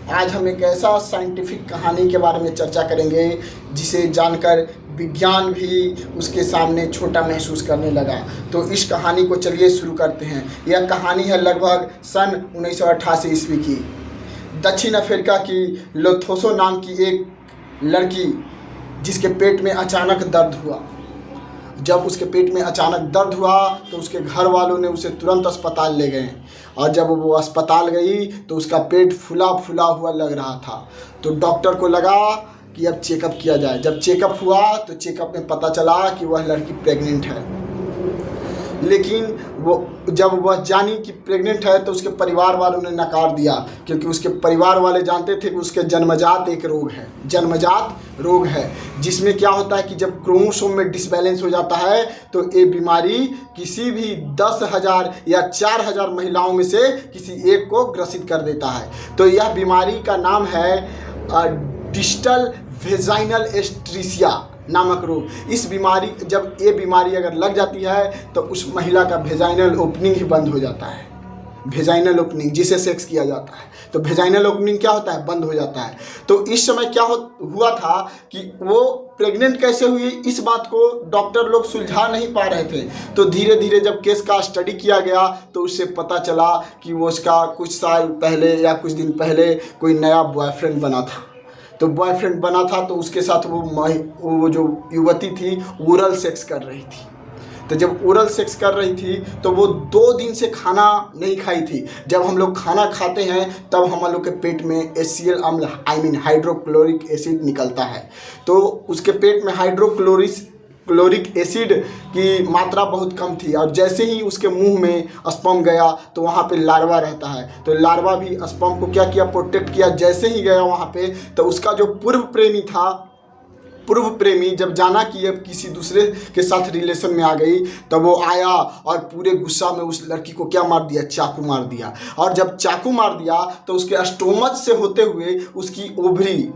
आज हम एक ऐसा साइंटिफिक कहानी के बारे में चर्चा करेंगे जिसे जानकर विज्ञान भी उसके सामने छोटा महसूस करने लगा। तो इस कहानी को चलिए शुरू करते हैं। यह कहानी है लगभग सन 1988 ईस्वी की। दक्षिण अफ्रीका की लोथोसो नाम की एक लड़की जिसके पेट में अचानक दर्द हुआ। जब उसके पेट में अचानक दर्द हुआ तो उसके घर वालों ने उसे तुरंत अस्पताल ले गए और जब वो अस्पताल गई तो उसका पेट फूला फूला हुआ लग रहा था। तो डॉक्टर को लगा कि अब चेकअप किया जाए। जब चेकअप हुआ तो चेकअप में पता चला कि वह लड़की प्रेग्नेंट है। लेकिन जब वह जानी कि प्रेग्नेंट है तो उसके परिवार वालों ने नकार दिया, क्योंकि उसके परिवार वाले जानते थे कि उसके जन्मजात एक रोग है, जन्मजात रोग है, जिसमें क्या होता है कि जब क्रोमोसोम में डिसबैलेंस हो जाता है तो ये बीमारी किसी भी 10,000 या 4,000 महिलाओं में से किसी एक को ग्रसित कर देता है। तो यह बीमारी का नाम है डिस्टल वेजाइनल एस्ट्रीसिया नामक रोग। इस बीमारी जब ये बीमारी अगर लग जाती है तो उस महिला का वेजाइनल ओपनिंग ही बंद हो जाता है। वेजाइनल ओपनिंग जिसे सेक्स किया जाता है, तो वेजाइनल ओपनिंग क्या होता है, बंद हो जाता है। तो इस समय क्या हुआ था कि वो प्रेग्नेंट कैसे हुई, इस बात को डॉक्टर लोग सुलझा नहीं पा रहे थे। तो धीरे धीरे जब केस का स्टडी किया गया तो उससे पता चला कि वो उसका कुछ साल पहले या कुछ दिन पहले कोई नया बॉयफ्रेंड बना था। तो बॉयफ्रेंड बना था तो उसके साथ वो जो युवती थी ओरल सेक्स कर रही थी। तो जब ओरल सेक्स कर रही थी तो वो 2 दिन से खाना नहीं खाई थी। जब हम लोग खाना खाते हैं तब हम लोग के पेट में HCl अम्ल हाइड्रोक्लोरिक एसिड निकलता है। तो उसके पेट में हाइड्रोक्लोरिक एसिड की मात्रा बहुत कम थी और जैसे ही उसके मुंह में स्पर्म गया तो वहाँ पे लार्वा रहता है। तो लार्वा भी स्पर्म को क्या किया, प्रोटेक्ट किया। जैसे ही गया वहाँ पे तो उसका जो पूर्व प्रेमी जब जाना कि अब किसी दूसरे के साथ रिलेशन में आ गई तब वो आया और पूरे गुस्सा में उस लड़की को क्या मार दिया, चाकू मार दिया। और जब चाकू मार दिया तो उसके स्टोमच से होते हुए उसकी ओवरी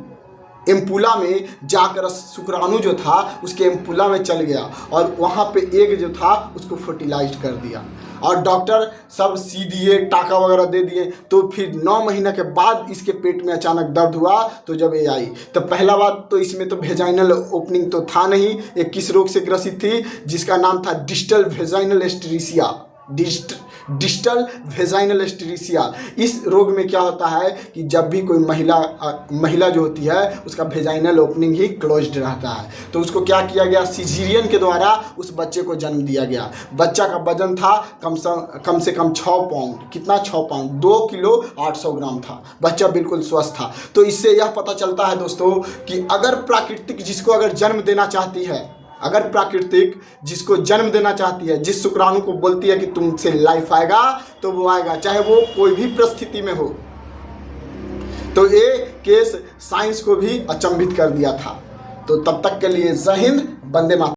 एम्पुला में जाकर शुक्राणु जो था उसके एम्पुला में चल गया और वहाँ पे एग जो था उसको फर्टिलाइज कर दिया। और डॉक्टर सब सी दिए, टाका वगैरह दे दिए। तो फिर 9 महीना के बाद इसके पेट में अचानक दर्द हुआ। तो जब ये आई तो पहला बात तो इसमें तो वेजाइनल ओपनिंग तो था नहीं। ये किस रोग से ग्रसित थी, जिसका नाम था distal vaginal atresia. Distal vaginal atresia. इस रोग में क्या होता है कि जब भी कोई महिला जो होती है उसका वेजाइनल ओपनिंग ही क्लोज्ड रहता है। तो उसको क्या किया गया, सिजेरियन के द्वारा उस बच्चे को जन्म दिया गया। बच्चा का वजन था कम से कम 6 पाउंड। कितना, 6 पाउंड, 2 किलो 800 ग्राम था। बच्चा बिल्कुल स्वस्थ था। तो इससे यह पता चलता है दोस्तों कि अगर प्राकृतिक जिसको अगर जन्म देना चाहती है, अगर प्राकृतिक जिसको जन्म देना चाहती है, जिस शुक्राणु को बोलती है कि तुमसे लाइफ आएगा, तो वो आएगा, चाहे वो कोई भी परिस्थिति में हो। तो ये केस साइंस को भी अचंभित कर दिया था। तो तब तक के लिए जय हिंद, वंदे मातरम।